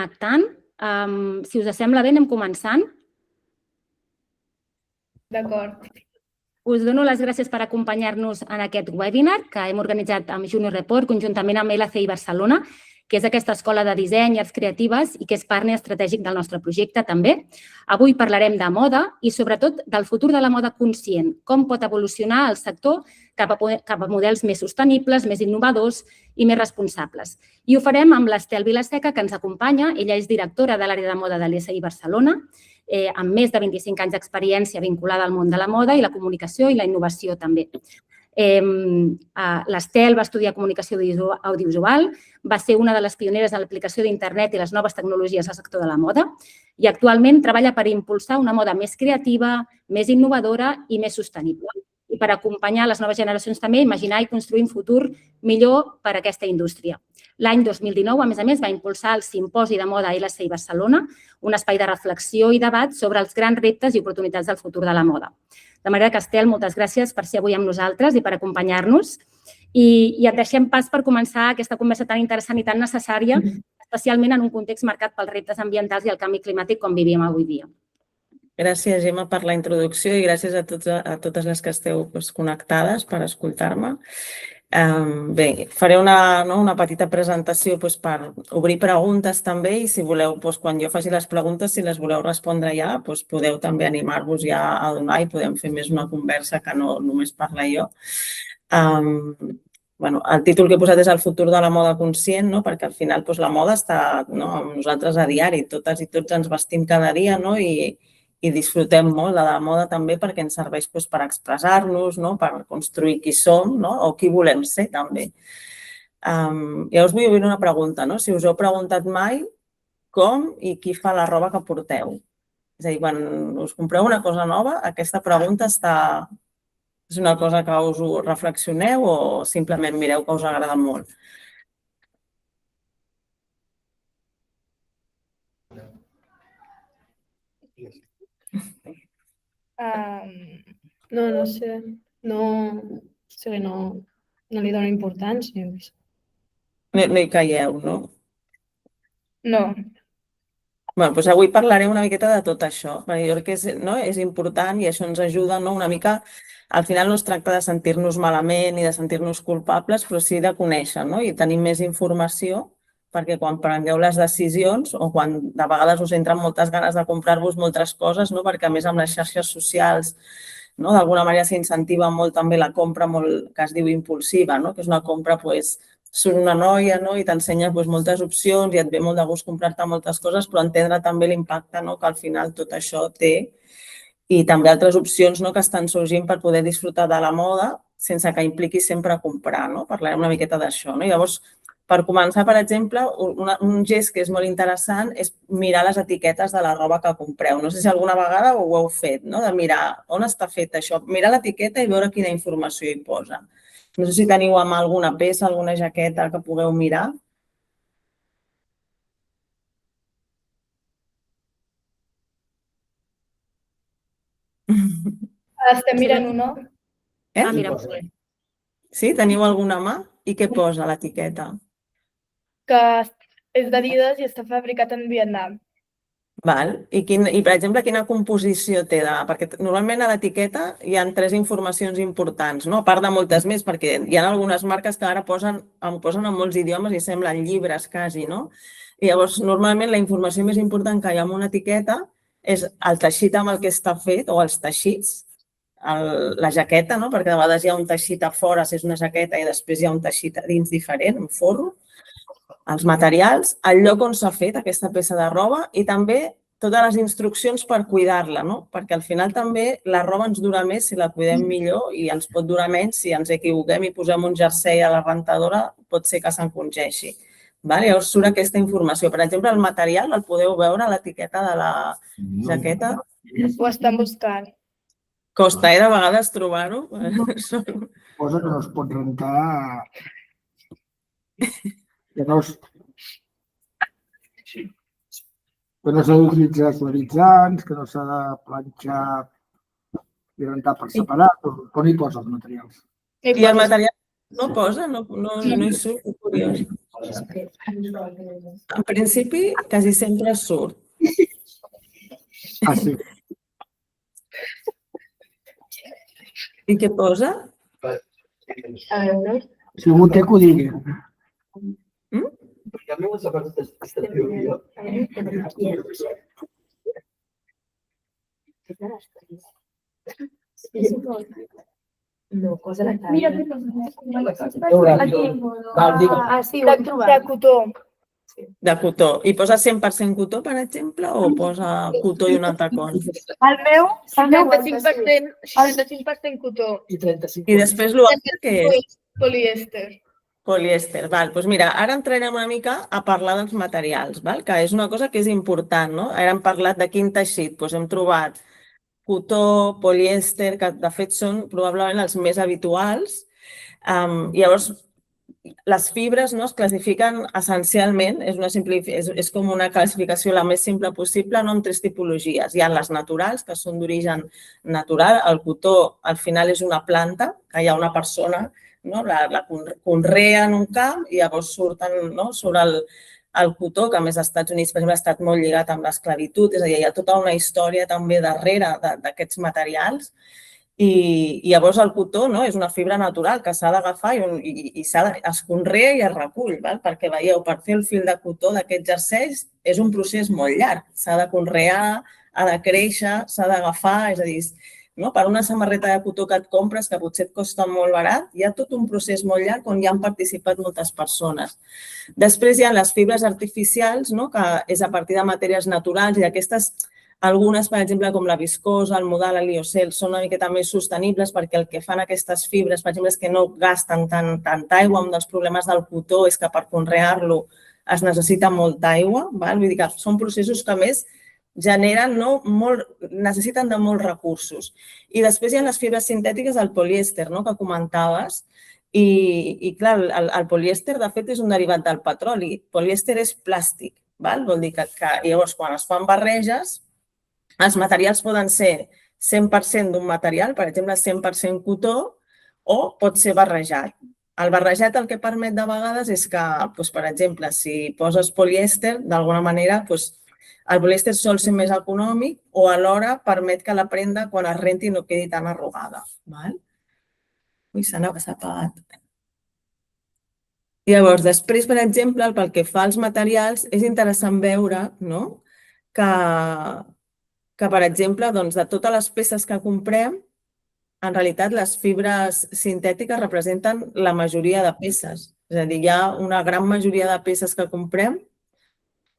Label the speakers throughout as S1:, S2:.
S1: connectant. Si us sembla bé, anem començant.
S2: D'acord.
S1: Us dono les gràcies per acompanyar-nos en aquest webinar que hem organitzat amb Junior Report conjuntament amb LCI Barcelona, que és aquesta escola de disseny i arts creatives i que és partner estratègic del nostre projecte també. Avui parlarem de moda i sobretot del futur de la moda conscient, com pot evolucionar el sector cap a models més sostenibles, més innovadors i més responsables. I ho farem amb l'Estel Vilaseca, que ens acompanya. Ella és directora de l'àrea de moda de l'LCI Barcelona, amb més de 25 anys d'experiència vinculada al món de la moda i la comunicació i la innovació també. L'Estel va estudiar comunicació audiovisual, va ser una de les pioneres en l'aplicació d'internet i les noves tecnologies al sector de la moda i actualment treballa per impulsar una moda més creativa, més innovadora i més sostenible. I per acompanyar les noves generacions també, imaginar i construir un futur millor per a aquesta indústria. L'any 2019, a més, va impulsar el Simposi de Moda LCI Barcelona, un espai de reflexió i debat sobre els grans reptes i oportunitats del futur de la moda. De manera que, Estel, moltes gràcies per ser avui amb nosaltres i per acompanyar-nos. I et deixem pas per començar aquesta conversa tan interessant i tan necessària, especialment en un context marcat pels reptes ambientals i el canvi climàtic com vivim avui dia.
S3: Gràcies, Gemma, per la introducció i gràcies a totes les que esteu connectades per escoltar-me. Bé, faré una petita presentació per obrir preguntes també i si voleu, quan jo faci les preguntes, si les voleu respondre ja, podeu també animar-vos ja a donar i podem fer més una conversa que no només parlar jo. El títol que he posat és el futur de la moda conscient, perquè al final la moda està amb nosaltres a diari, totes i tots ens vestim cada dia i disfrutem molt de la moda també perquè ens serveix per expressar-nos, per construir qui som o qui volem ser també. Llavors vull obrir una pregunta, si us heu preguntat mai com i qui fa la roba que porteu. És a dir, quan us compreu una cosa nova, aquesta pregunta és una cosa que us ho reflexioneu o simplement mireu que us agrada molt?
S2: No sé. No li dono importància.
S3: No hi creieu, no?
S2: No.
S3: Avui parlaré una miqueta de tot això, perquè jo crec que és important i això ens ajuda una mica. Al final no es tracta de sentir-nos malament ni de sentir-nos culpables, però sí de conèixer i tenir més informació perquè quan prengueu les decisions o quan de vegades us entren moltes ganes de comprar-vos moltes coses, perquè a més amb les xarxes socials d'alguna manera s'incentiva molt també la compra que es diu impulsiva, que és una compra, surt una noia i t'ensenya moltes opcions i et ve molt de gust comprar-te moltes coses, però entendre també l'impacte que al final tot això té i també altres opcions que estan sorgint per poder disfrutar de la moda sense que impliqui sempre comprar. Parlarem una miqueta d'això. Llavors, per començar, per exemple, un gest que és molt interessant és mirar les etiquetes de la roba que compreu. No sé si alguna vegada ho heu fet, de mirar on està fet això, mirar l'etiqueta i veure quina informació hi posa. No sé si teniu a mà alguna peça, alguna jaqueta que pugueu mirar.
S2: Estem mirant una.
S1: Mira.
S3: Sí? Teniu alguna mà? I què posa l'etiqueta?
S2: Que és d'Adidas i està fabricat en Vietnam.
S3: I, per exemple, quina composició té? Perquè normalment a l'etiqueta hi ha 3 informacions importants, a part de moltes més, perquè hi ha algunes marques que ara posen en molts idiomes i semblen llibres quasi. I llavors, normalment, la informació més important que hi ha en una etiqueta és el teixit amb el que està fet o els teixits, la jaqueta, perquè de vegades hi ha un teixit a fora, si és una jaqueta, i després hi ha un teixit a dins diferent, un forro, els materials, el lloc on s'ha fet aquesta peça de roba i també totes les instruccions per cuidar-la, perquè al final també la roba ens dura més si la cuidem millor i ens pot durar menys si ens equivoquem i posem un jersei a la rentadora, pot ser que s'encongeixi. Llavors surt aquesta informació. Per exemple, el material el podeu veure a l'etiqueta de la jaqueta.
S2: Ho estan buscant.
S3: Costa, de vegades trobar-ho.
S4: Cosa que no es pot rentar... Que no s'ha d'utilitzar suavitzants, que no s'ha de planxar i rentar per separat. On hi posa els materials?
S3: I el material no posa, no hi surt, curiós. En principi, quasi sempre surt.
S4: Ah, sí.
S3: I què posa?
S2: A veure.
S4: Si algú té que ho digui.
S2: No, cosa de
S5: Mira,
S2: Ah, sí, ho hem trobat. De cotó.
S3: De cotó. I posa 100% cotó, per exemple, o posa cotó i un altre cosa?
S2: El meu, 65% cotó.
S3: I després l'altre què és?
S2: Polièster.
S3: Polièster. Val. Doncs mira, ara entrarem una mica a parlar dels materials, val? Que és una cosa que és important, no? Ara hem parlat de quin teixit. Doncs hem trobat cotó, polièster, que de fet són probablement els més habituals. Llavors, les fibres, no, es classifiquen essencialment, és com una classificació la més simple possible, no, en 3 tipologies. Hi ha les naturals, que són d'origen natural. El cotó, al final, és una planta, que hi ha una persona, no, la conrea en un camp i llavors surten, no, sobre el cotó, que a més als Estats Units, per exemple, ha estat molt lligat amb l'esclavitud, és a dir, hi ha tota una història també darrere d'aquests materials. I llavors el cotó, no, és una fibra natural que s'ha d'agafar i es conrea i es recull, val? Perquè veieu, per fer el fil de cotó d'aquest jersei és un procés molt llarg. S'ha de conrear, ha de créixer, s'ha d'agafar, és a dir, no? Per una samarreta de cotó que et compres, que potser et costa molt barat, hi ha tot un procés molt llarg on hi han participat moltes persones. Després hi ha les fibres artificials, no? Que és a partir de matèries naturals i d'aquestes, algunes, per exemple, com la viscosa, el modal, el liocel, són una miqueta més sostenibles perquè el que fan aquestes fibres, per exemple, és que no gasten tanta aigua. Un dels problemes del cotó és que per conrear-lo es necessita molta aigua. Vull dir que són processos que més generen, necessiten de molts recursos. I després hi ha les fibres sintètiques del polièster, que comentaves. I clar, el polièster, de fet, és un derivat del petroli. Polièster és plàstic. Vol dir que llavors, quan es fan barreges, els materials poden ser 100% d'un material, per exemple, 100% cotó, o pot ser barrejat. El barrejat el que permet de vegades és que, per exemple, si poses polièster, d'alguna manera, el polièster sol ser més econòmic o alhora permet que la prenda, quan es renti, no quedi tan arrugada. Ui, s'ha apagat. Llavors, després, per exemple, pel que fa als materials, és interessant veure que, per exemple, de totes les peces que comprem, en realitat les fibres sintètiques representen la majoria de peces. És a dir, hi ha una gran majoria de peces que comprem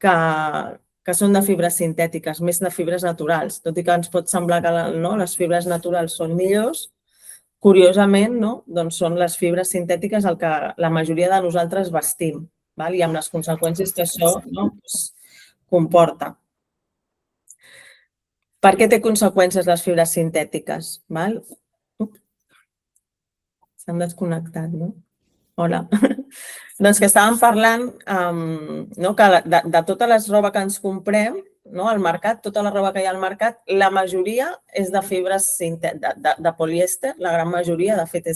S3: que són de fibres sintètiques, més de fibres naturals. Tot i que ens pot semblar que les fibres naturals són millors, curiosament, són les fibres sintètiques el que la majoria de nosaltres vestim, i amb les conseqüències que això comporta. Per què té conseqüències les fibres sintètiques? S'han desconnectat, no? Hola. Doncs que estàvem parlant de tota la roba que ens comprem al mercat, tota la roba que hi ha al mercat, la majoria és de fibres de polièster, la gran majoria, de fet,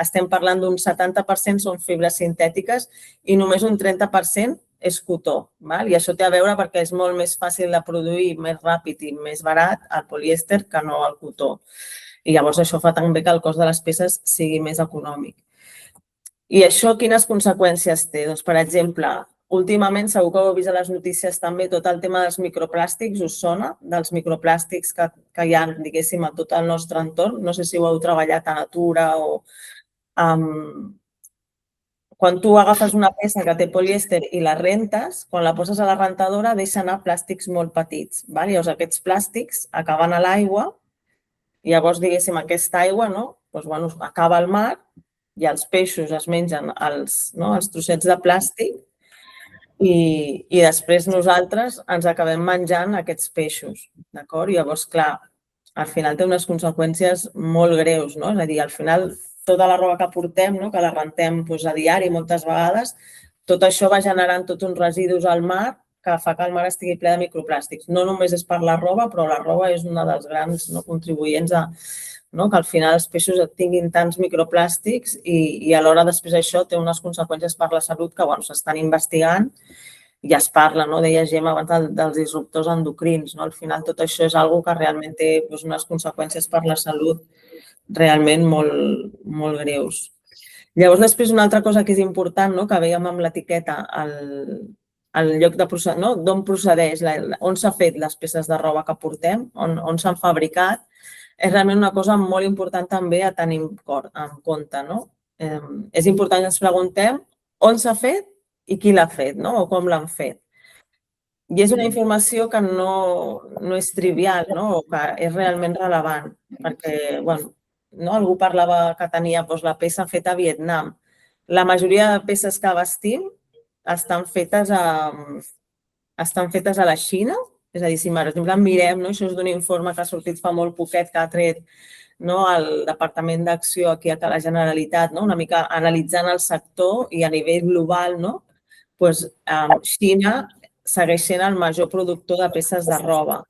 S3: estem parlant d'un 70% són fibres sintètiques i només un 30% és cotó. I això té a veure perquè és molt més fàcil de produir, més ràpid i més barat el polièster que no el cotó. I llavors això fa també que el cost de les peces sigui més econòmic. I això quines conseqüències té? Doncs, per exemple, últimament, segur que ho heu vist a les notícies també, tot el tema dels microplàstics, us sona? Dels microplàstics que hi ha, diguéssim, a tot el nostre entorn. No sé si ho heu treballat a Natura o... Quan tu agafes una peça que té polièster i la rentes, quan la poses a la rentadora deixa anar plàstics molt petits. Llavors, aquests plàstics acaben a l'aigua i llavors, diguéssim, aquesta aigua acaba al mar i els peixos es mengen els trossets de plàstic i després nosaltres ens acabem menjant aquests peixos. Llavors, clar, al final té unes conseqüències molt greus. És a dir, al final, tota la roba que portem, que la rentem a diari moltes vegades, tot això va generant tots uns residus al mar que fa que el mar estigui ple de microplàstics. No només és per la roba, però la roba és una dels grans contribuents a que al final els peixos tinguin tants microplàstics i alhora després això té unes conseqüències per la salut que s'estan investigant i es parla, deia Gemma abans, dels disruptors endocrins. Al final tot això és una cosa que realment té unes conseqüències per la salut realment molt, molt greus. Llavors, després, una altra cosa que és important, que veiem amb l'etiqueta, el lloc d'on procedeix, on s'ha fet les peces de roba que portem, on s'han fabricat, és realment una cosa molt important també a tenir en compte. És important que ens preguntem on s'ha fet i qui l'ha fet, o com l'han fet. I és una informació que no és trivial, o que és realment rellevant, perquè, algú parlava que tenia la peça feta a Vietnam. La majoria de peces que vestim estan fetes a la Xina. És a dir, si per exemple mirem, això és d'un informe que ha sortit fa molt poquet, que ha tret el Departament d'Acció aquí a la Generalitat, una mica analitzant el sector i a nivell global, Xina segueix sent el major productor de peces de roba.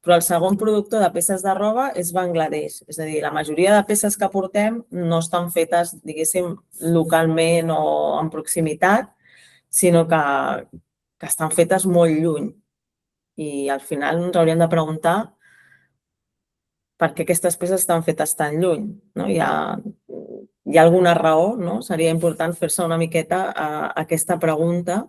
S3: Però el segon productor de peces de roba és Bangladesh. És a dir, la majoria de peces que portem no estan fetes, diguéssim, localment o en proximitat, sinó que estan fetes molt lluny. I al final ens hauríem de preguntar per què aquestes peces estan fetes tan lluny. Hi ha alguna raó? Seria important fer-se una miqueta aquesta pregunta.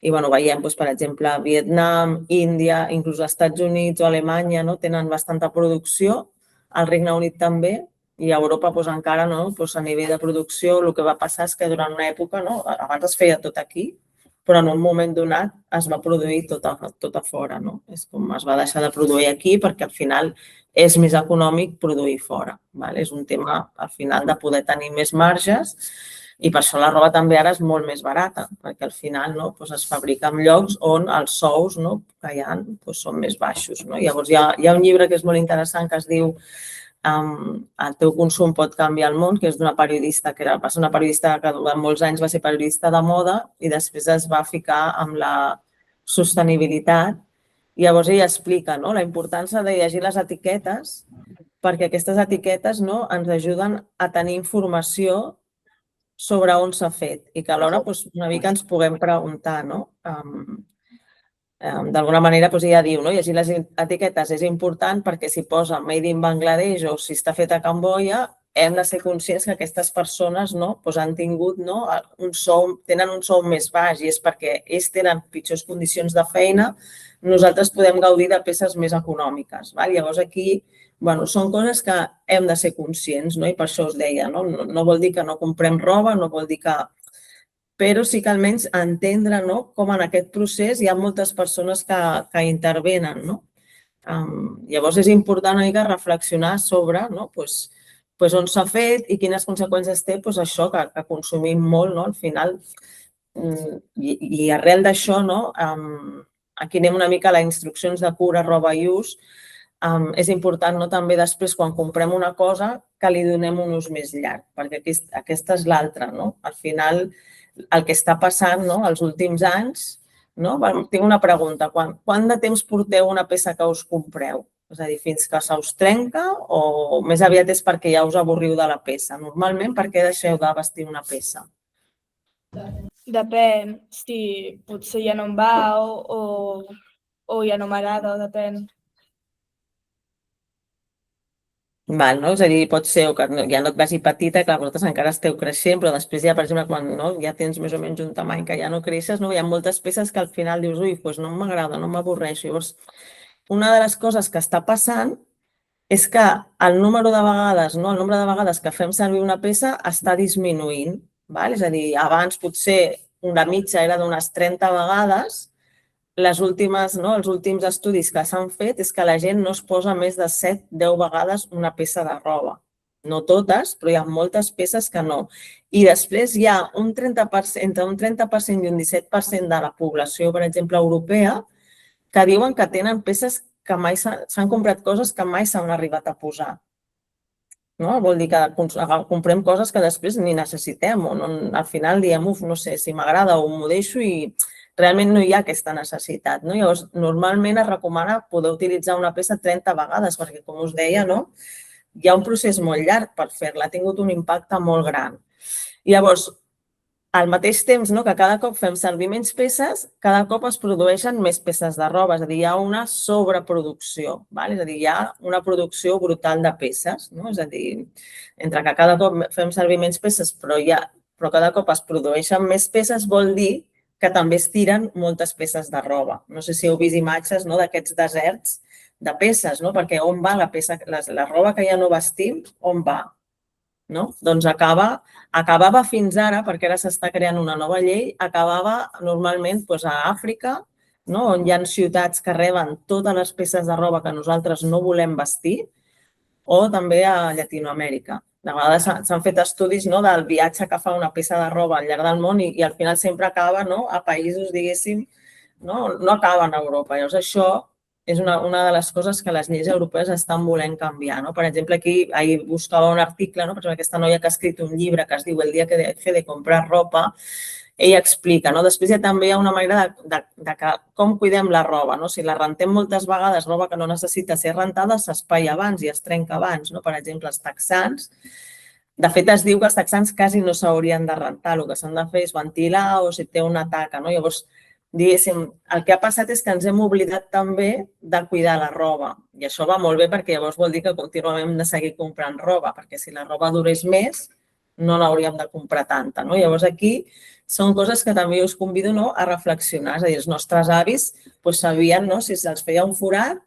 S3: I veiem, per exemple, Vietnam, Índia, inclús els Estats Units o Alemanya tenen bastanta producció, el Regne Unit també, i a Europa encara a nivell de producció el que va passar és que durant una època, abans es feia tot aquí, però en un moment donat es va produir tot a fora. És com es va deixar de produir aquí perquè al final és més econòmic produir fora. És un tema al final de poder tenir més marges i per això la roba també ara és molt més barata, perquè al final es fabrica en llocs on els sous que hi ha són més baixos. Llavors hi ha un llibre que és molt interessant que es diu El teu consum pot canviar el món, que és d'una periodista que va ser una periodista que durant molts anys va ser periodista de moda i després es va ficar amb la sostenibilitat. Llavors ella explica la importància de llegir les etiquetes perquè aquestes etiquetes ens ajuden a tenir informació sobre on s'ha fet i que alhora una mica ens puguem preguntar. D'alguna manera ella diu, llegir les etiquetes és important perquè si posa Made in Bangladesh o si està fet a Camboya, hem de ser conscients que aquestes persones han tingut tenen un sou més baix i és perquè ells tenen pitjors condicions de feina, nosaltres podem gaudir de peces més econòmiques. Llavors aquí són coses que hem de ser conscients i per això us deia, no vol dir que no comprem roba, no vol dir que... Però sí que almenys entendre com en aquest procés hi ha moltes persones que intervenen. Llavors és important una mica reflexionar sobre on s'ha fet i quines conseqüències té això que consumim molt al final. I arrel d'això, aquí anem una mica a les instruccions de cura, roba i ús. És important també després, quan comprem una cosa, que li donem un ús més llarg, perquè aquesta és l'altra. Al final, el que està passant els últims anys, tinc una pregunta, quant de temps porteu una peça que us compreu? És a dir, fins que se us trenca o més aviat és perquè ja us avorriu de la peça? Normalment, per què deixeu de vestir una peça?
S2: Depèn, si potser ja no em va o ja no m'agrada, depèn.
S3: És a dir, pot ser que ja no et vagi petita, que vosaltres encara esteu creixent, però després ja, per exemple, quan ja tens més o menys un tamany que ja no creixes, hi ha moltes peces que al final dius, ui, no m'agrada, no m'avorreixo. Llavors, una de les coses que està passant és que el nombre de vegades que fem servir una peça està disminuint. És a dir, abans potser una mitja era d'unes 30 vegades. Els últims estudis que s'han fet és que la gent no es posa més de 7-10 vegades una peça de roba. No totes, però hi ha moltes peces que no. I després hi ha entre un 30% i un 17% de la població, per exemple, europea, que diuen que tenen peces que mai s'han comprat coses que mai s'han arribat a posar. Vol dir que comprem coses que després ni necessitem o al final diem, no sé, si m'agrada o m'ho deixo i realment no hi ha aquesta necessitat. Llavors, normalment es recomana poder utilitzar una peça 30 vegades, perquè, com us deia, hi ha un procés molt llarg per fer-la, ha tingut un impacte molt gran. I llavors, al mateix temps que cada cop fem servir menys peces, cada cop es produeixen més peces de roba, és a dir, hi ha una sobreproducció, és a dir, hi ha una producció brutal de peces, és a dir, entre que cada cop fem servir menys peces però cada cop es produeixen més peces, vol dir que també es tiren moltes peces de roba. No sé si heu vist imatges d'aquests deserts de peces, perquè on va la roba que ja no vestim, on va? Doncs acabava fins ara, perquè ara s'està creant una nova llei, acabava normalment a Àfrica, on hi ha ciutats que reben totes les peces de roba que nosaltres no volem vestir, o també a Llatinoamèrica. De vegades s'han fet estudis del viatge que fa una peça de roba al llarg del món i al final sempre acaba a països, diguéssim, no acaba en Europa. Llavors, això és una de les coses que les lleis europees estan volent canviar. Per exemple, aquí ahir buscava un article, per exemple, aquesta noia que ha escrit un llibre que es diu El día que dejé de comprar ropa, ella explica. Després també hi ha una manera de com cuidem la roba. Si la rentem moltes vegades, roba que no necessita ser rentada, s'espaia abans i es trenca abans. Per exemple, els texans. De fet, es diu que els texans quasi no s'haurien de rentar. El que s'han de fer és ventilar o si té una taca. Llavors, diguéssim, el que ha passat és que ens hem oblidat també de cuidar la roba. I això va molt bé perquè llavors vol dir que contínuament hem de seguir comprant roba, perquè si la roba durés més, no n'hauríem de comprar tanta. Llavors, aquí són coses que també us convido a reflexionar. És a dir, els nostres avis sabien, si se'ls feia un forat,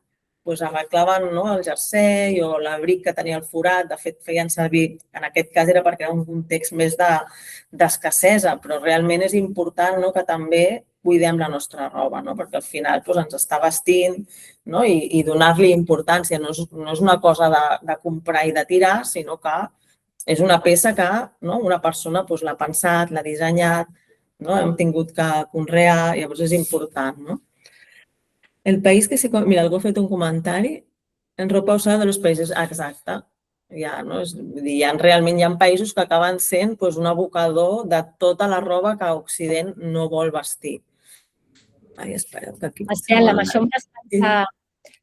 S3: arreglaven el jersei o l'abric que tenia el forat. De fet, feien servir, en aquest cas era perquè era un context més d'escassesa, però realment és important que també cuidem la nostra roba, perquè al final ens està vestint i donar-li importància. No és una cosa de comprar i de tirar, sinó que és una peça que una persona l'ha pensat, l'ha dissenyat, hem tingut que conrear, llavors és important. El país que se... Mira, algú ha fet un comentari. En ropa usada de los países... Exacte. Realment hi ha països que acaben sent un abocador de tota la roba que Occident no vol vestir. Ai, espereu, que aquí...
S1: Estel, amb això em vas pensar...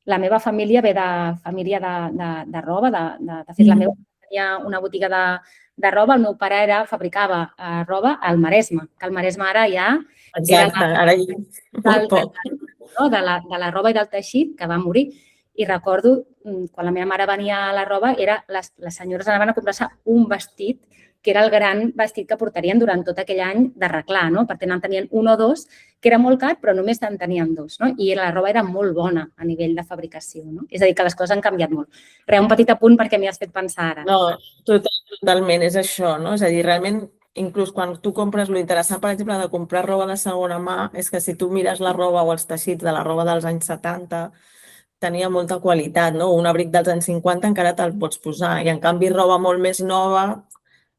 S1: La meva família ve de família de roba. De fet, la meva tenia una botiga de roba. El meu pare fabricava roba al Maresme, que al Maresme ara ja...
S3: Exacte, ara hi ha molt poc.
S1: De la roba i del teixit, que va morir. I recordo, quan la meva mare venia a la roba, les senyores anaven a comprar-se un vestit, que era el gran vestit que portarien durant tot aquell any d'arreglar. Per tant, en tenien un o dos, que era molt car, però només en tenien dos. I la roba era molt bona a nivell de fabricació. És a dir, que les coses han canviat molt. Un petit apunt perquè m'hi has fet pensar ara.
S3: No, totalment, és això. És a dir, realment, inclús quan tu compres, l'interessant, per exemple, de comprar roba de segona mà, és que si tu mires la roba o els teixits de la roba dels anys 70, tenia molta qualitat. Un abric dels anys 50 encara te'l pots posar. I, en canvi, roba molt més nova,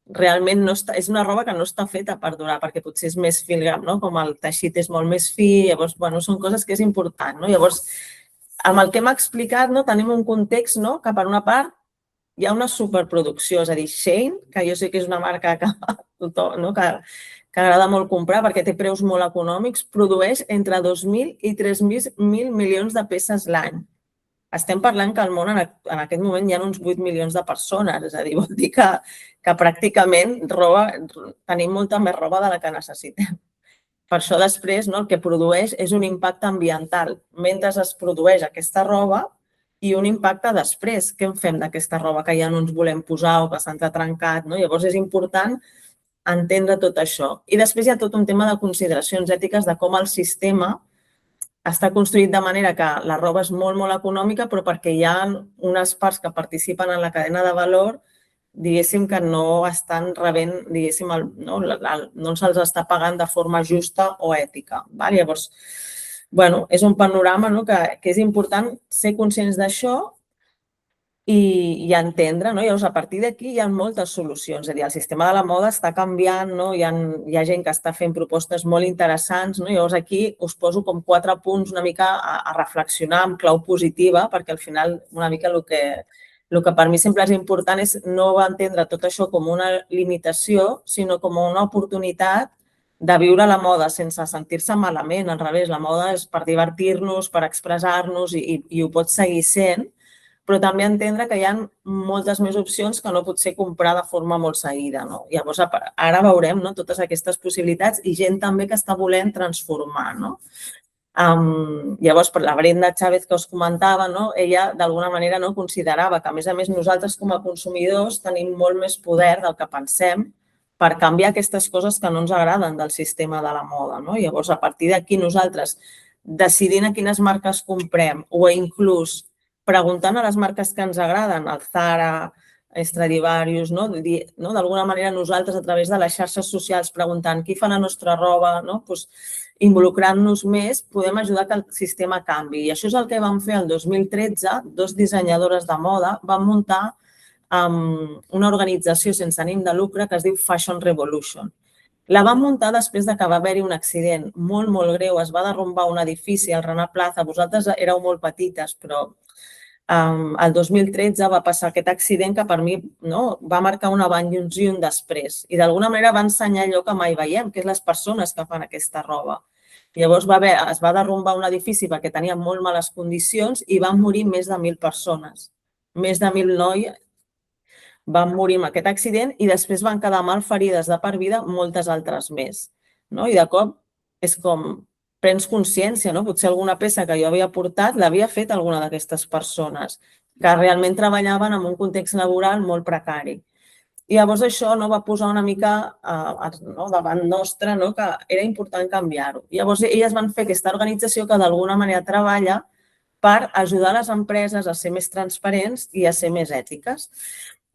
S3: realment és una roba que no està feta per durar, perquè potser és més filigram, com el teixit és molt més fi. Llavors, són coses que és important. Llavors, amb el que hem explicat, tenim un context que, per una part, hi ha una superproducció, és a dir, Shein, que jo sé que és una marca que agrada molt comprar perquè té preus molt econòmics, produeix entre 2.000 i 3.000 milions de peces l'any. Estem parlant que al món en aquest moment hi ha uns 8 milions de persones, és a dir, vol dir que pràcticament tenim molta més roba de la que necessitem. Per això després el que produeix és un impacte ambiental mentre es produeix aquesta roba i un impacte després. Què en fem d'aquesta roba que ja no ens volem posar o que se'ns ha trencat? Llavors és important entendre tot això. I després hi ha tot un tema de consideracions ètiques de com el sistema està construït de manera que la roba és molt, molt econòmica, però perquè hi ha unes parts que participen en la cadena de valor, diguéssim, que no estan rebent, diguéssim, no se'ls està pagant de forma justa o ètica. Llavors, és un panorama que és important ser conscients d'això i entendre. Llavors, a partir d'aquí hi ha moltes solucions. És a dir, el sistema de la moda està canviant, hi ha gent que està fent propostes molt interessants. Llavors, aquí us poso com 4 punts una mica a reflexionar amb clau positiva, perquè al final una mica el que per mi sempre és important és no entendre tot això com una limitació, sinó com una oportunitat de viure la moda sense sentir-se malament, al revés, la moda és per divertir-nos, per expressar-nos i ho pot seguir sent, però també entendre que hi ha moltes més opcions que no potser comprar de forma molt seguida. Llavors, ara veurem totes aquestes possibilitats i gent també que està volent transformar. Llavors, per la Brenda Chávez que us comentava, ella d'alguna manera considerava que, a més, nosaltres com a consumidors tenim molt més poder del que pensem per canviar aquestes coses que no ens agraden del sistema de la moda. Llavors, a partir d'aquí, nosaltres decidint a quines marques comprem o inclús preguntant a les marques que ens agraden, el Zara, Stradivarius, d'alguna manera nosaltres a través de les xarxes socials preguntant qui fa la nostra roba, involucrant-nos més, podem ajudar que el sistema canvi. I això és el que vam fer el 2013, dos dissenyadores de moda van muntar una organització sense ànim de lucre que es diu Fashion Revolution. La van muntar després que va haver-hi un accident molt, molt greu. Es va derrumbar un edifici al Rana Plaza. Vosaltres éreu molt petites, però el 2013 va passar aquest accident que per mi va marcar un abans i un després. I d'alguna manera va ensenyar allò que mai veiem, que és les persones que fan aquesta roba. Llavors es va derrumbar un edifici perquè tenia molt males condicions i van morir més de 1.000 persones. Més de 1.000 noies van morir en aquest accident i després van quedar malferides de per vida moltes altres més. I de cop és com prens consciència, potser alguna peça que jo havia portat l'havia fet alguna d'aquestes persones que realment treballaven en un context laboral molt precari. I llavors això va posar una mica davant nostre que era important canviar-ho. Llavors elles van fer aquesta organització que d'alguna manera treballa per ajudar les empreses a ser més transparents i a ser més ètiques.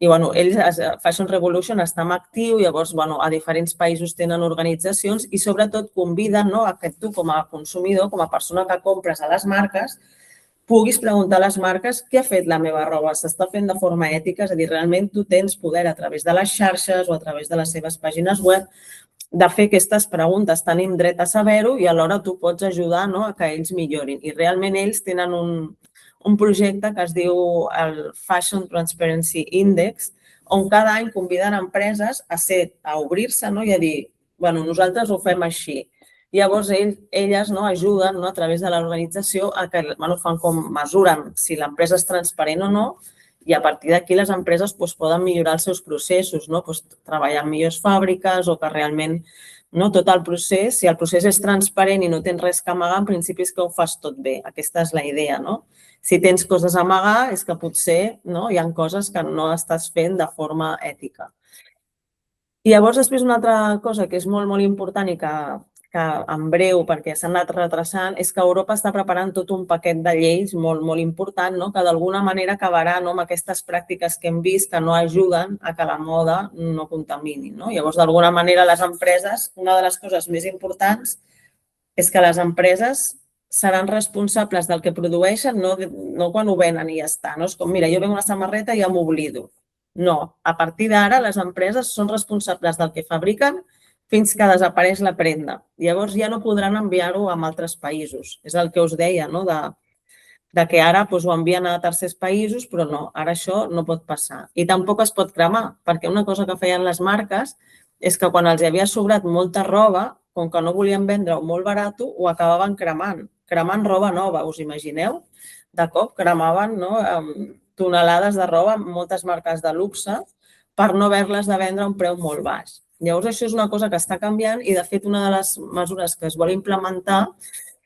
S3: I ells, Fashion Revolution, està en actiu, llavors a diferents països tenen organitzacions i sobretot conviden a que tu com a consumidor, com a persona que compres a les marques, puguis preguntar a les marques què ha fet la meva roba, s'està fent de forma ètica, és a dir, realment tu tens poder a través de les xarxes o a través de les seves pàgines web de fer aquestes preguntes, tenim dret a saber-ho i alhora tu pots ajudar a que ells millorin. I realment ells tenen un projecte que es diu el Fashion Transparency Index, on cada any conviden empreses a obrir-se i a dir, nosaltres ho fem així. Llavors, elles ajuden a través de l'organització a que fan com mesuren si l'empresa és transparent o no i a partir d'aquí les empreses poden millorar els seus processos, treballar en millors fàbriques o que realment tot el procés, si el procés és transparent i no tens res que amagar, en principi és que ho fas tot bé. Aquesta és la idea. Si tens coses a amagar és que potser hi ha coses que no estàs fent de forma ètica. I llavors després una altra cosa que és molt, molt important i que en breu, perquè s'ha anat retrasant, és que Europa està preparant tot un paquet de lleis molt, molt important que d'alguna manera acabarà amb aquestes pràctiques que hem vist que no ajuden a que la moda no contamini. Llavors, d'alguna manera, les empreses, una de les coses més importants és que les empreses seran responsables del que produeixen, no quan ho venen i ja està. És com, mira, jo venc una samarreta i ja m'oblido. No, a partir d'ara les empreses són responsables del que fabriquen fins que desapareix la prenda. Llavors ja no podran enviar-ho a altres països. És el que us deia, de que ara ho envien a tercers països, però no, ara això no pot passar. I tampoc es pot cremar, perquè una cosa que feien les marques és que quan els havia sobrat molta roba, com que no volien vendre-ho molt barat, ho acabaven cremant. Cremant roba nova, us imagineu? De cop cremaven tonelades de roba, moltes marques de luxe, per no haver-les de vendre a un preu molt baix. Llavors, això és una cosa que està canviant i, de fet, una de les mesures que es vol implementar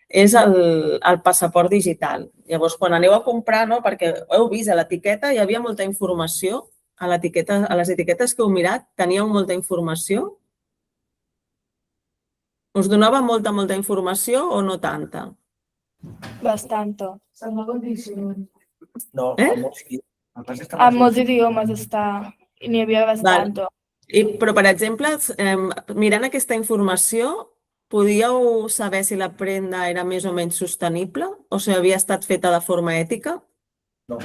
S3: és el passaport digital. Llavors, quan aneu a comprar, perquè heu vist a l'etiqueta, hi havia molta informació. A les etiquetes que heu mirat, teníeu molta informació? Us donava molta informació o no tanta?
S2: Bastanta.
S4: No,
S2: En molts idiomes està i n'hi havia bastanta.
S3: Però, per exemple, mirant aquesta informació, podíeu saber si la prenda era més o menys sostenible o si havia estat feta de forma ètica?
S2: No.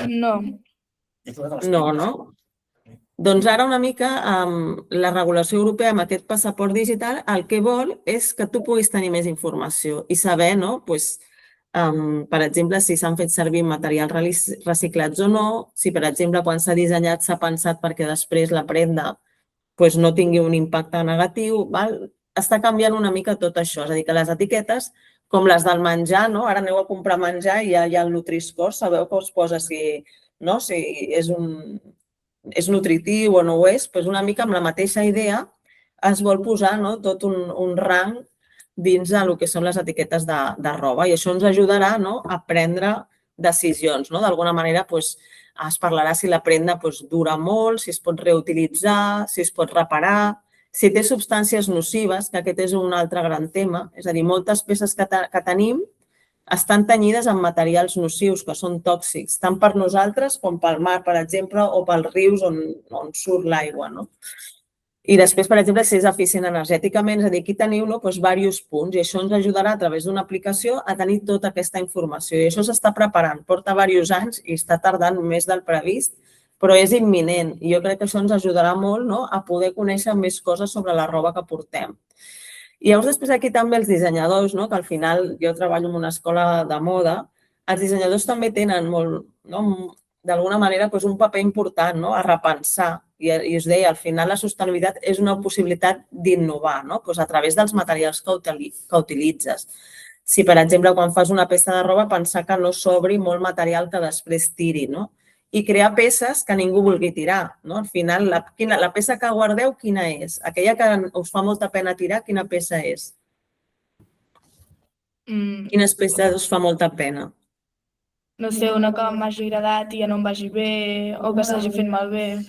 S3: No. Doncs ara una mica la regulació europea amb aquest passaport digital el que vol és que tu puguis tenir més informació i saber, per exemple, si s'han fet servir materials reciclats o no, si, per exemple, quan s'ha dissenyat s'ha pensat perquè després la prenda no tingui un impacte negatiu. està canviant una mica tot això. És a dir, que les etiquetes, com les del menjar, no? Ara aneu a comprar menjar i ja hi ha el Nutri-Score, sabeu que us posa si és nutritiu o no ho és, doncs una mica amb la mateixa idea es vol posar tot un rang dins del que són les etiquetes de roba i això ens ajudarà a prendre decisions. D'alguna manera es parlarà si la prenda dura molt, si es pot reutilitzar, si es pot reparar, si té substàncies nocives, que aquest és un altre gran tema. És a dir, moltes peces que tenim estan tenyides amb materials nocius, que són tòxics, tant per nosaltres com pel mar, per exemple, o pels rius on surt l'aigua. I després, per exemple, si és eficient energèticament, és a dir, aquí teniu diversos punts i això ens ajudarà a través d'una aplicació a tenir tota aquesta informació. I això s'està preparant, porta diversos anys i està tardant més del previst, però és imminent. I jo crec que això ens ajudarà molt a poder conèixer més coses sobre la roba que portem. I llavors després aquí també els dissenyadors, que al final jo treballo en una escola de moda, els dissenyadors també tenen molt, d'alguna manera, un paper important a repensar. I us deia, al final la sostenibilitat és una possibilitat d'innovar a través dels materials que utilitzes. Si, per exemple, quan fas una peça de roba, pensar que no s'obri molt material que després tiri, i crear peces que ningú vulgui tirar. Al final, la peça que guardeu, quina és? Aquella que us fa molta pena tirar, quina peça és? Quines peces us fa molta pena?
S2: No sé, una que m'hagi agradat i ja no em vagi bé o que s'hagi fet malbé.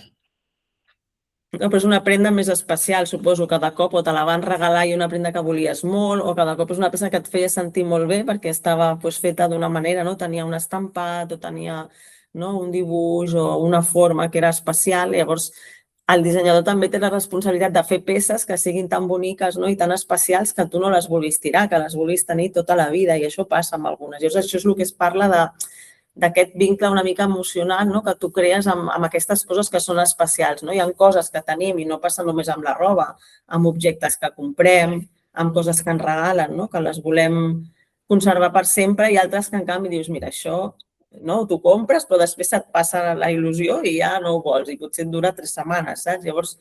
S3: Però és una prenda més especial, suposo, cada cop o te la van regalar i una prenda que volies molt o cada cop és una peça que et feia sentir molt bé perquè estava feta d'una manera, tenia un estampat o tenia un dibuix o una forma que era especial. Llavors, el dissenyador també té la responsabilitat de fer peces que siguin tan boniques i tan especials que tu no les vulguis tirar, que les vulguis tenir tota la vida i això passa amb algunes. Llavors, això és el que es parla d'aquest vincle una mica emocional que tu crees amb aquestes coses que són especials. Hi ha coses que tenim i no passa només amb la roba, amb objectes que comprem, amb coses que ens regalen, que les volem conservar per sempre i altres que en canvi dius, mira, això t'ho compres però després et passa la il·lusió i ja no ho vols i potser et dura 3 setmanes, saps? Llavors,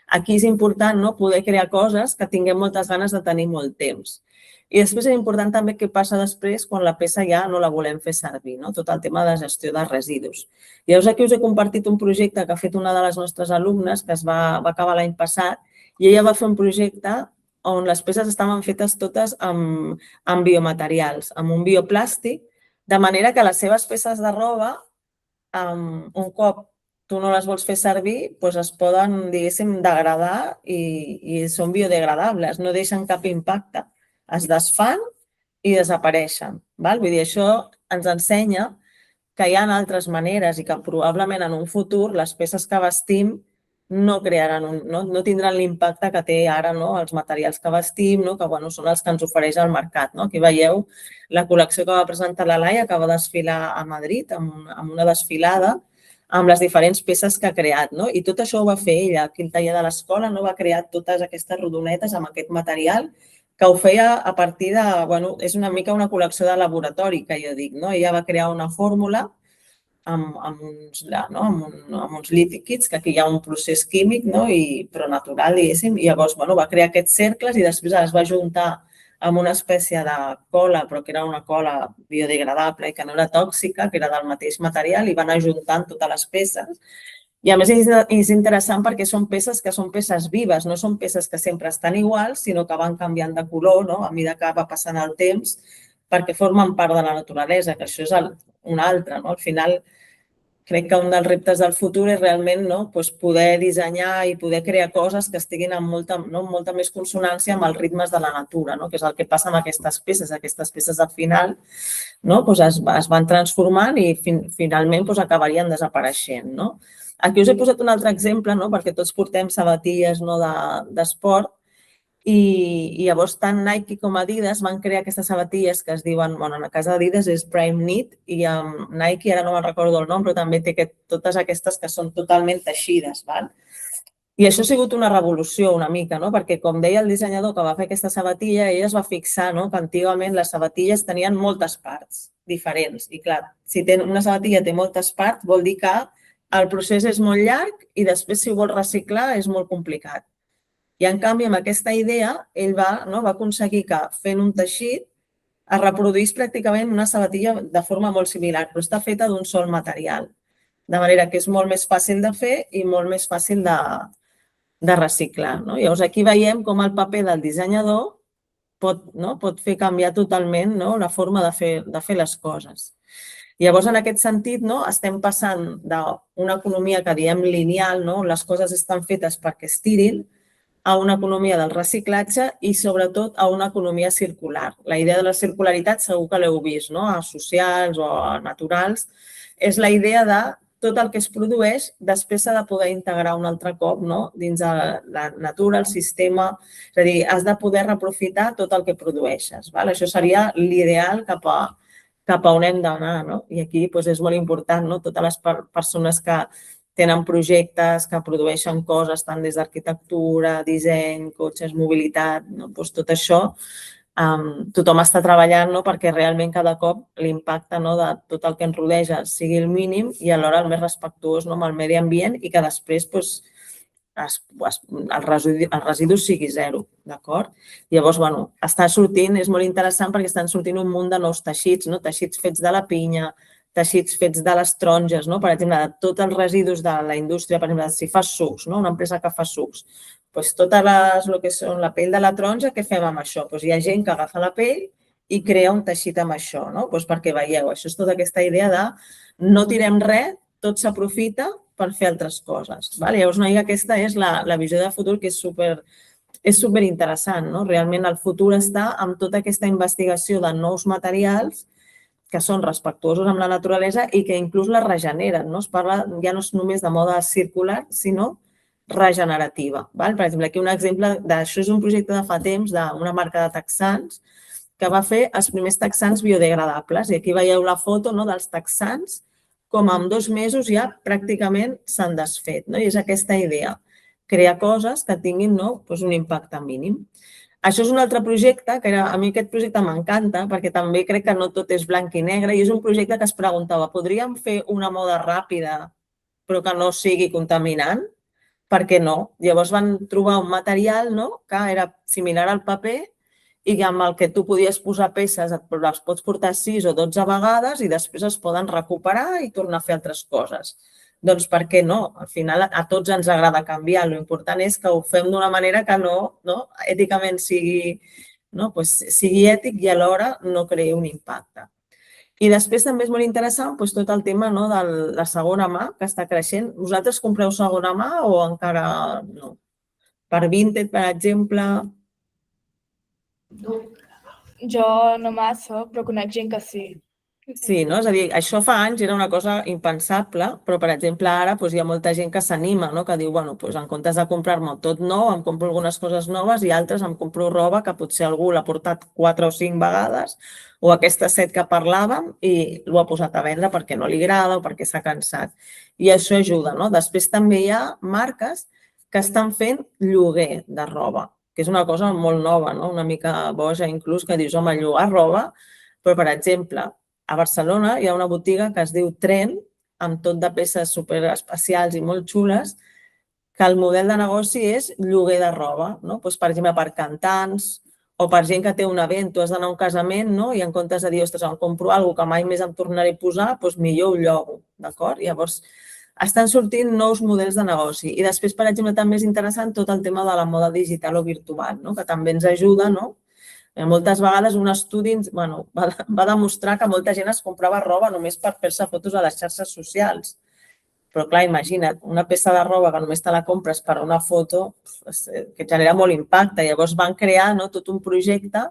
S3: aquí és important poder crear coses que tinguem moltes ganes de tenir molt temps. I després és important també què passa després quan la peça ja no la volem fer servir, tot el tema de gestió de residus. Llavors aquí us he compartit un projecte que ha fet una de les nostres alumnes que es va acabar l'any passat i ella va fer un projecte on les peces estaven fetes totes amb biomaterials, amb un bioplàstic, de manera que les seves peces de roba, un cop tu no les vols fer servir, es poden, diguéssim, degradar i són biodegradables, no deixen cap impacte. Es desfan i desapareixen. Vull dir, això ens ensenya que hi ha altres maneres i que probablement en un futur les peces que vestim no tindran l'impacte que té ara els materials que vestim, que són els que ens ofereix el mercat. Aquí veieu la col·lecció que va presentar la Laia, que va desfilar a Madrid, amb una desfilada, amb les diferents peces que ha creat. I tot això ho va fer ella, aquí al taller de l'escola, va crear totes aquestes rodonetes amb aquest material que ho feia a partir de... És una mica una col·lecció de laboratori, que jo dic. Ella va crear una fórmula amb uns líquids, que aquí hi ha un procés químic, però natural, diguéssim, i llavors va crear aquests cercles i després es va juntar amb una espècie de cola, però que era una cola biodegradable i que no era tòxica, que era del mateix material, i van ajuntant totes les peces. I a més és interessant perquè són peces que són peces vives, no són peces que sempre estan iguals, sinó que van canviant de color a mesura que va passant el temps, perquè formen part de la naturalesa, que això és un altre. Al final, crec que un dels reptes del futur és realment poder dissenyar i poder crear coses que estiguin amb molta més consonància amb els ritmes de la natura, que és el que passa amb aquestes peces. Aquestes peces al final es van transformant i finalment acabarien desapareixent. Aquí us he posat un altre exemple perquè tots portem sabatilles d'esport i llavors tant Nike com Adidas van crear aquestes sabatilles que es diuen, en el cas d'Adidas és Prime Knit i amb Nike, ara no me'n recordo el nom, però també té totes aquestes que són totalment teixides. I això ha sigut una revolució una mica, perquè com deia el dissenyador que va fer aquesta sabatilla, ell es va fixar que antigament les sabatilles tenien moltes parts diferents. I clar, si una sabatilla té moltes parts, vol dir que el procés és molt llarg i després si ho vols reciclar és molt complicat. I en canvi, amb aquesta idea, ell va aconseguir que fent un teixit es reproduís pràcticament una sabatilla de forma molt similar, però està feta d'un sol material. De manera que és molt més fàcil de fer i molt més fàcil de reciclar. Llavors, aquí veiem com el paper del dissenyador pot fer canviar totalment la forma de fer les coses. Llavors, en aquest sentit, estem passant d'una economia que diem lineal, on les coses estan fetes perquè estirin, a una economia del reciclatge i, sobretot, a una economia circular. La idea de la circularitat segur que l'heu vist, a socials o a naturals, és la idea de tot el que es produeix després s'ha de poder integrar un altre cop dins de la natura, el sistema. És a dir, has de poder reaprofitar tot el que produeixes. Això seria l'ideal cap a on hem d'anar. I aquí és molt important, totes les persones que tenen projectes, que produeixen coses tant des d'arquitectura, disseny, cotxes, mobilitat, tot això, tothom està treballant perquè realment cada cop l'impacte de tot el que ens rodeja sigui el mínim i alhora el més respectuós amb el medi ambient i que després el residu sigui zero, d'acord? Llavors, està sortint, és molt interessant perquè estan sortint un munt de nous teixits, teixits fets de la pinya, teixits fets de les taronges, per exemple, de tots els residus de la indústria, per exemple, si fas sucs, una empresa que fa sucs, tota el que són la pell de la taronja, què fem amb això? Hi ha gent que agafa la pell i crea un teixit amb això, perquè veieu, això és tota aquesta idea de no tirem res, tot s'aprofita per fer altres coses. Llavors, aquesta és la visió de futur que és superinteressant. Realment el futur està amb tota aquesta investigació de nous materials que són respectuosos amb la naturalesa i que inclús la regeneren. Es parla ja no només de moda circular, sinó regenerativa. Per exemple, aquí un exemple d'això és un projecte de fa temps d'una marca de texans que va fer els primers texans biodegradables. I aquí veieu la foto dels texans com en 2 mesos ja pràcticament s'han desfet. I és aquesta idea, crear coses que tinguin un impacte mínim. Això és un altre projecte, que a mi aquest projecte m'encanta perquè també crec que no tot és blanc i negre i és un projecte que es preguntava, podríem fer una moda ràpida però que no sigui contaminant? Per què no? Llavors van trobar un material que era similar al paper i amb el que tu podies posar peces, les pots portar 6 o 12 vegades i després es poden recuperar i tornar a fer altres coses. Doncs per què no? Al final a tots ens agrada canviar. L'important és que ho fem d'una manera que èticament sigui ètic i alhora no creï un impacte. I després també és molt interessant tot el tema de la segona mà que està creixent. Vosaltres compreu segona mà o encara no? Per Vinted, per exemple?
S2: Jo no massa, però conec gent que sí.
S3: Sí, és a dir, això fa anys era una cosa impensable, però, per exemple, ara hi ha molta gent que s'anima, que diu, en comptes de comprar-me tot nou, em compro algunes coses noves i altres em compro roba que potser algú l'ha portat 4 o 5 vegades o aquesta set que parlàvem i l'ho ha posat a vendre perquè no li agrada o perquè s'ha cansat. I això ajuda. Després també hi ha marques que estan fent lloguer de roba, que és una cosa molt nova, una mica boja inclús, que dius, home, llogar roba, però, per exemple, a Barcelona hi ha una botiga que es diu Tren, amb tot de peces superespecials i molt xules, que el model de negoci és lloguer de roba. Per exemple, per cantants o per gent que té un event, tu has d'anar a un casament i en comptes de dir, ostres, em compro alguna cosa que mai més em tornaré a posar, millor ho llogo. Llavors, estan sortint nous models de negoci. I després, per exemple, també és interessant tot el tema de la moda digital o virtual, que també ens ajuda. Moltes vegades un estudi va demostrar que molta gent es comprava roba només per fer-se fotos a les xarxes socials. Però, clar, imagina't, una peça de roba que només te la compres per una foto que genera molt impacte. Llavors van crear tot un projecte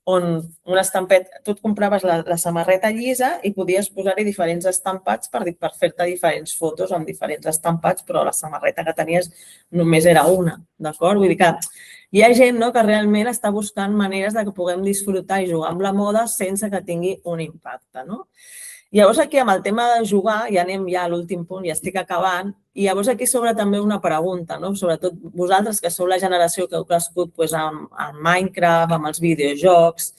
S3: on un estampet, tu et compraves la samarreta llisa i podies posar-hi diferents estampats per fer-te diferents fotos amb diferents estampats, però la samarreta que tenies només era una, d'acord? Vull dir que hi ha gent que realment està buscant maneres que puguem disfrutar i jugar amb la moda sense que tingui un impacte. Llavors aquí amb el tema de jugar, ja anem ja a l'últim punt, ja estic acabant, i llavors aquí s'obre també una pregunta, sobretot vosaltres que sou la generació que heu crescut amb Minecraft, amb els videojocs.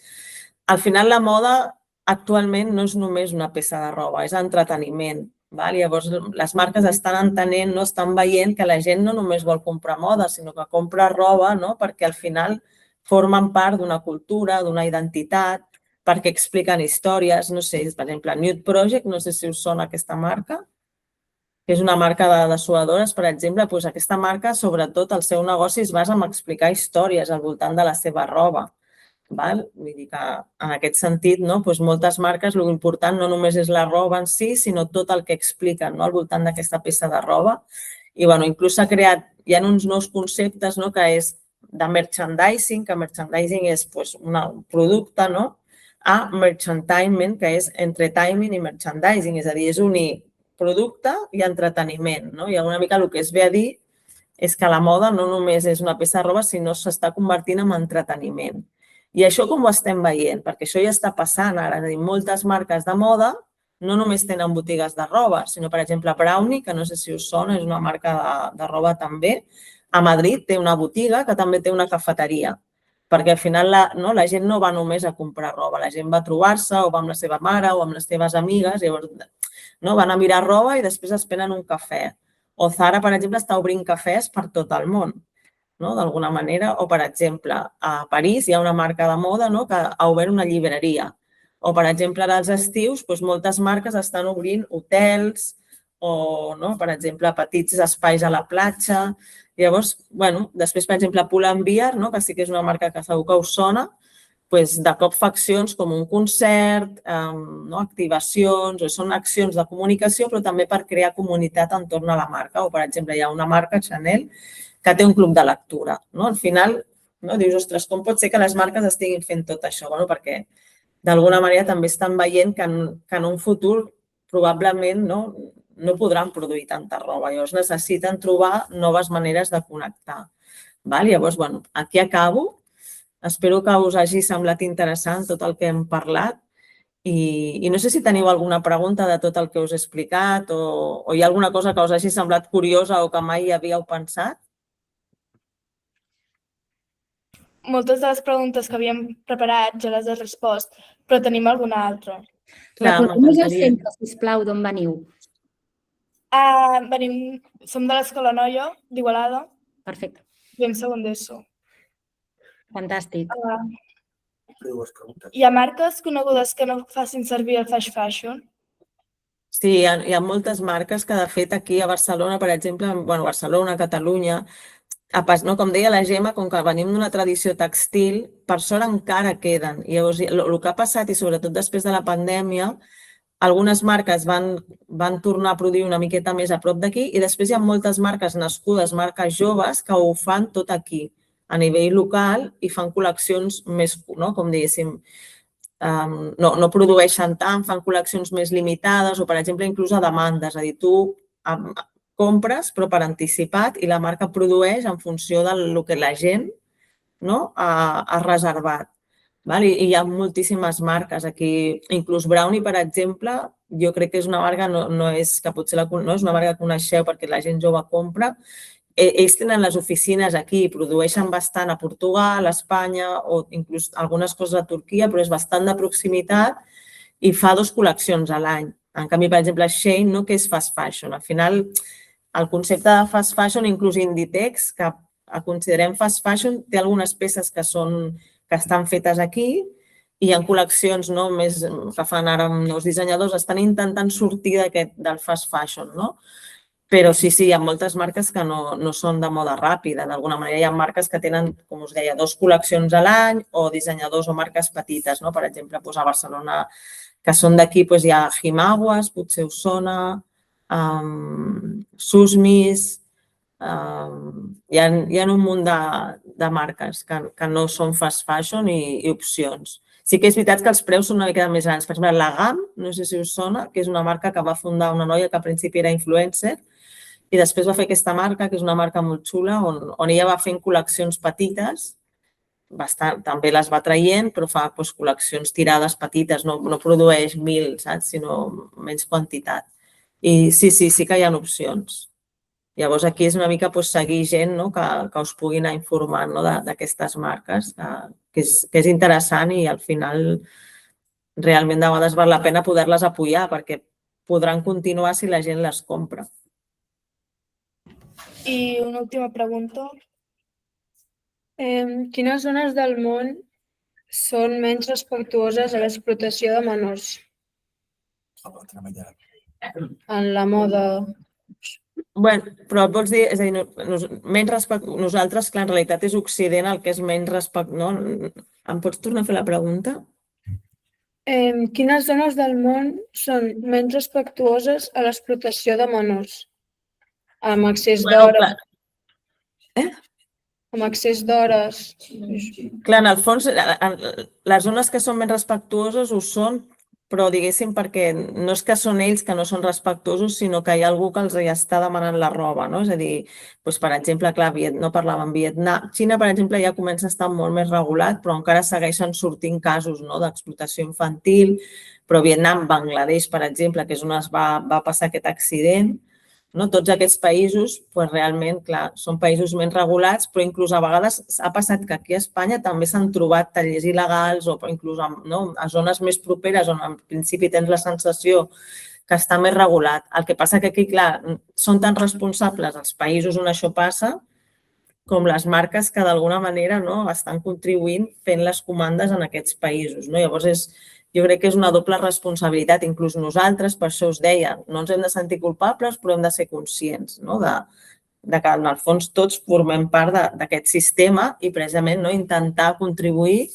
S3: Al final la moda actualment no és només una peça de roba, és entreteniment. Llavors, les marques estan entenent, estan veient que la gent no només vol comprar moda, sinó que compra roba perquè al final formen part d'una cultura, d'una identitat, perquè expliquen històries. No sé, per exemple, Nude Project, no sé si us sona aquesta marca, que és una marca de suadores, per exemple. Doncs aquesta marca, sobretot, el seu negoci es basa en explicar històries al voltant de la seva roba. Vull dir que en aquest sentit, moltes marques, l'important no només és la roba en si, sinó tot el que expliquen al voltant d'aquesta peça de roba. I inclús s'ha creat, hi ha uns nous conceptes que és de merchandising, que merchandising és un producte, a merchantainment, que és entertainment i merchandising, és a dir, és unir producte i entreteniment. I una mica el que es ve a dir és que la moda no només és una peça de roba, sinó que s'està convertint en entreteniment. I això com ho estem veient? Perquè això ja està passant ara. És a dir, moltes marques de moda no només tenen botigues de roba, sinó, per exemple, Brownie, que no sé si us sona, és una marca de roba també. A Madrid té una botiga que també té una cafeteria, perquè al final la gent no va només a comprar roba, la gent va a trobar-se o va amb la seva mare o amb les seves amigues, llavors van a mirar roba i després es prenen un cafè. O Zara, per exemple, està obrint cafès per tot el món, d'alguna manera. O, per exemple, a París hi ha una marca de moda que ha obert una llibreria. O, per exemple, ara als estius, moltes marques estan obrint hotels o, per exemple, petits espais a la platja. Llavors, després, per exemple, Pull&Bear, que sí que és una marca que segur que us sona, de cop fa accions com un concert, activacions, o són accions de comunicació, però també per crear comunitat entorn a la marca. O, per exemple, hi ha una marca, Chanel, que té un club de lectura. Al final, dius, ostres, com pot ser que les marques estiguin fent tot això? Perquè d'alguna manera també estan veient que en un futur probablement no podran produir tanta roba. Llavors necessiten trobar noves maneres de connectar. Llavors, aquí acabo. Espero que us hagi semblat interessant tot el que hem parlat i no sé si teniu alguna pregunta de tot el que us he explicat o hi ha alguna cosa que us hagi semblat curiosa o que mai havíeu pensat.
S2: Moltes de les preguntes que havíem preparat ja les has respost, però tenim alguna altra.
S1: Recordem-nos el centre, sisplau, d'on veniu.
S2: Som de l'Escola Noia, d'Igualada.
S1: Perfecte.
S2: I en segon d'ESO.
S1: Fantàstic.
S2: Hi ha marques conegudes que no facin servir el fast fashion?
S3: Sí, hi ha moltes marques que, de fet, aquí a Barcelona, per exemple, Barcelona, Catalunya, com deia la Gemma, com que venim d'una tradició textil, per sort encara queden. Llavors, el que ha passat, i sobretot després de la pandèmia, algunes marques van tornar a produir una miqueta més a prop d'aquí i després hi ha moltes marques nascudes, marques joves, que ho fan tot aquí, a nivell local, i fan col·leccions més, com diguéssim, no produeixen tant, fan col·leccions més limitades o, per exemple, inclús a demanda. És a dir, tu compres, però per anticipat, i la marca produeix en funció del que la gent ha reservat. I hi ha moltíssimes marques aquí. Inclús Brownie, per exemple, jo crec que és una marca, no és una marca que coneixeu perquè la gent jove compra. Ells tenen les oficines aquí, produeixen bastant a Portugal, a Espanya o inclús algunes coses a Turquia, però és bastant de proximitat i fa 2 col·leccions a l'any. En canvi, per exemple, Shein, que és fast fashion. Al final, el concepte de fast fashion, inclús Inditex, que considerem fast fashion, té algunes peces que estan fetes aquí i hi ha col·leccions que fan ara nous dissenyadors, estan intentant sortir del fast fashion, Però sí, hi ha moltes marques que no són de moda ràpida. D'alguna manera, hi ha marques que tenen, com us deia, 2 col·leccions a l'any o dissenyadors o marques petites. Per exemple, a Barcelona, que són d'aquí, hi ha Himaguas, potser us sona, Susmis, hi ha un munt de marques que no són fast fashion i opcions. Sí que és veritat que els preus són una mica més grans. Per exemple, la GAM, no sé si us sona, que és una marca que va fundar una noia que al principi era influencer i després va fer aquesta marca, que és una marca molt xula, on ella va fent col·leccions petites, també les va traient, però fa col·leccions tirades petites, no produeix 1.000, sinó menys quantitat. I sí que hi ha opcions. Llavors, aquí és una mica seguir gent que us pugui anar informant d'aquestes marques, que és interessant i al final realment de vegades val la pena poder-les apoyar perquè podran continuar si la gent les compra.
S2: I una última pregunta. Quines zones del món són menys respectuoses a l'explotació de menors? En la moda.
S3: Bueno, però vols dir, és a dir, nosaltres, clar, en realitat és Occident el que és menys no? Em pots tornar a fer la pregunta?
S2: Quines zones del món són menys respectuoses a l'explotació de menors? Amb accés d'hores. Amb accés d'hores.
S3: Clar, en el fons, les zones que són menys respectuoses ho són, però diguéssim perquè no és que són ells que no són respectuosos, sinó que hi ha algú que els hi està demanant la roba, no? És a dir, doncs, per exemple, clar, no parlàvem Vietnam. Xina, per exemple, ja comença a estar molt més regulat, però encara segueixen sortint casos d'explotació infantil, però Vietnam, Bangladesh, per exemple, que és on es va passar aquest accident, no? Tots aquests països, doncs realment, clar, són països menys regulats, però inclús a vegades ha passat que aquí a Espanya també s'han trobat tallers il·legals o inclús a zones més properes on en principi tens la sensació que està més regulat. El que passa que aquí, clar, són tan responsables els països on això passa com les marques que d'alguna manera estan contribuint fent les comandes en aquests països. Llavors, jo crec que és una doble responsabilitat, inclús nosaltres, per això us deia, no ens hem de sentir culpables, però hem de ser conscients de que en el fons tots formem part d'aquest sistema i precisament intentar contribuir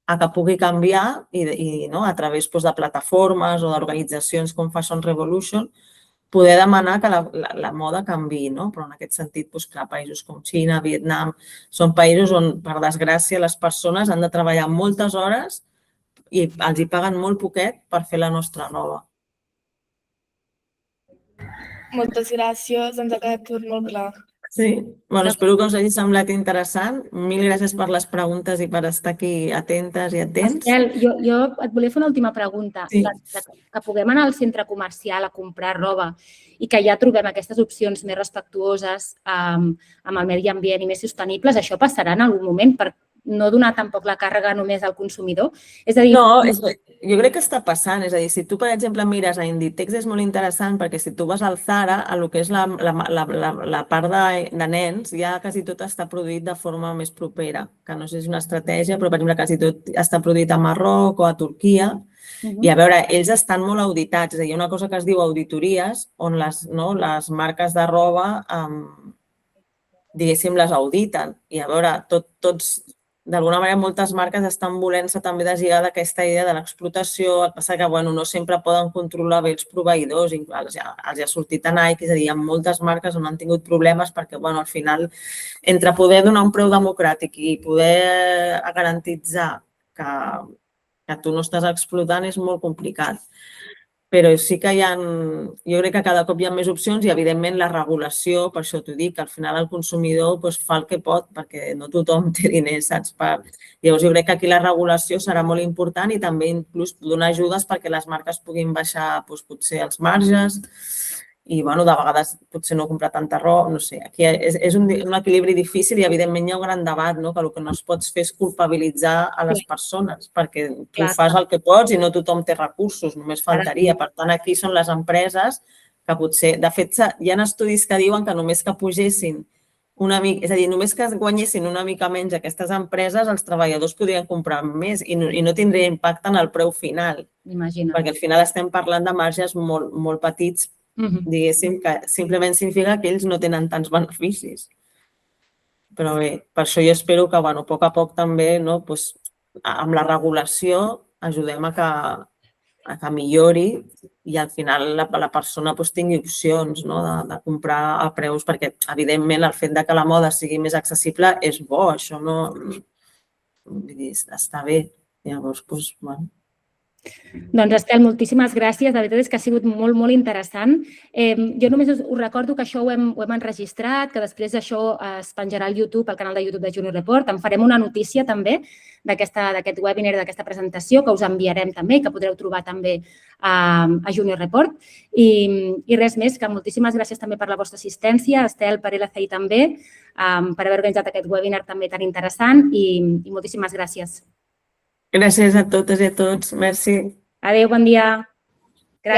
S3: a que pugui canviar i a través de plataformes o d'organitzacions com Fashion Revolution poder demanar que la moda canviï, però en aquest sentit, clar, països com Xina, Vietnam, són països on, per desgràcia, les persones han de treballar moltes hores i els hi paguen molt poquet per fer la nostra roba.
S2: Moltes gràcies, ens ha quedat tot molt clar.
S3: Sí, espero que us hagi semblat interessant. Mil gràcies per les preguntes i per estar aquí atentes i atents.
S1: Estel, jo et volia fer una última pregunta.
S3: Sí.
S1: Que puguem anar al centre comercial a comprar roba i que ja trobem aquestes opcions més respectuoses amb el medi ambient i més sostenibles, això passarà en algun moment per no donar tampoc la càrrega només al consumidor? És a dir...
S3: No, jo crec que està passant. És a dir, si tu, per exemple, mires a Inditex és molt interessant perquè si tu vas al Zara, el que és la part de nens, ja quasi tot està produït de forma més propera, que no sé si és una estratègia, però, per exemple, quasi tot està produït a Marroc o a Turquia. I a veure, ells estan molt auditats. És a dir, hi ha una cosa que es diu auditories on les marques de roba, diguéssim, les auditen. I a veure, tots... D'alguna manera, moltes marques estan volent-se també deslligar d'aquesta idea de l'explotació. El que passa que no sempre poden controlar bé els proveïdors. Els ha sortit a Nike, és a dir, hi ha moltes marques on han tingut problemes perquè al final, entre poder donar un preu democràtic i poder garantitzar que tu no estàs explotant és molt complicat. Però sí que jo crec que cada cop hi ha més opcions i, evidentment, la regulació, per això t'ho dic, al final el consumidor fa el que pot perquè no tothom té diners, saps? Llavors, jo crec que aquí la regulació serà molt important i també inclús donar ajudes perquè les marques puguin baixar potser els marges i, de vegades, potser no comprar tanta roba, no sé. Aquí és un equilibri difícil i, evidentment, hi ha un gran debat, que el que no es pot fer és culpabilitzar a les persones perquè tu fas el que pots i no tothom té recursos, només faltaria. Per tant, aquí són les empreses que potser... De fet, hi ha estudis que diuen que només que pugessin una mica, és a dir, només que guanyessin una mica menys aquestes empreses, els treballadors podrien comprar més i no tindria impacte en el preu final.
S1: Imagina't.
S3: Perquè al final estem parlant de marges molt petits, diguéssim, que simplement significa que ells no tenen tants beneficis. Però bé, per això jo espero que a poc a poc també amb la regulació ajudem a que millori i al final la persona tingui opcions de comprar a preus, perquè evidentment el fet que la moda sigui més accessible és bo, això no... Està bé. Llavors, bueno...
S1: Doncs, Estel, moltíssimes gràcies. La veritat és que ha sigut molt, molt interessant. Jo només us recordo que això ho hem enregistrat, que després això es penjarà al YouTube, al canal de YouTube de Junior Report. En farem una notícia també d'aquest webinar, d'aquesta presentació, que us enviarem també, que podreu trobar també a Junior Report. I res més, que moltíssimes gràcies també per la vostra assistència, Estel, per LCI també, per haver organitzat aquest webinar també tan interessant i moltíssimes gràcies.
S3: Gràcies a totes i a tots. Merci.
S1: Adéu, bon dia.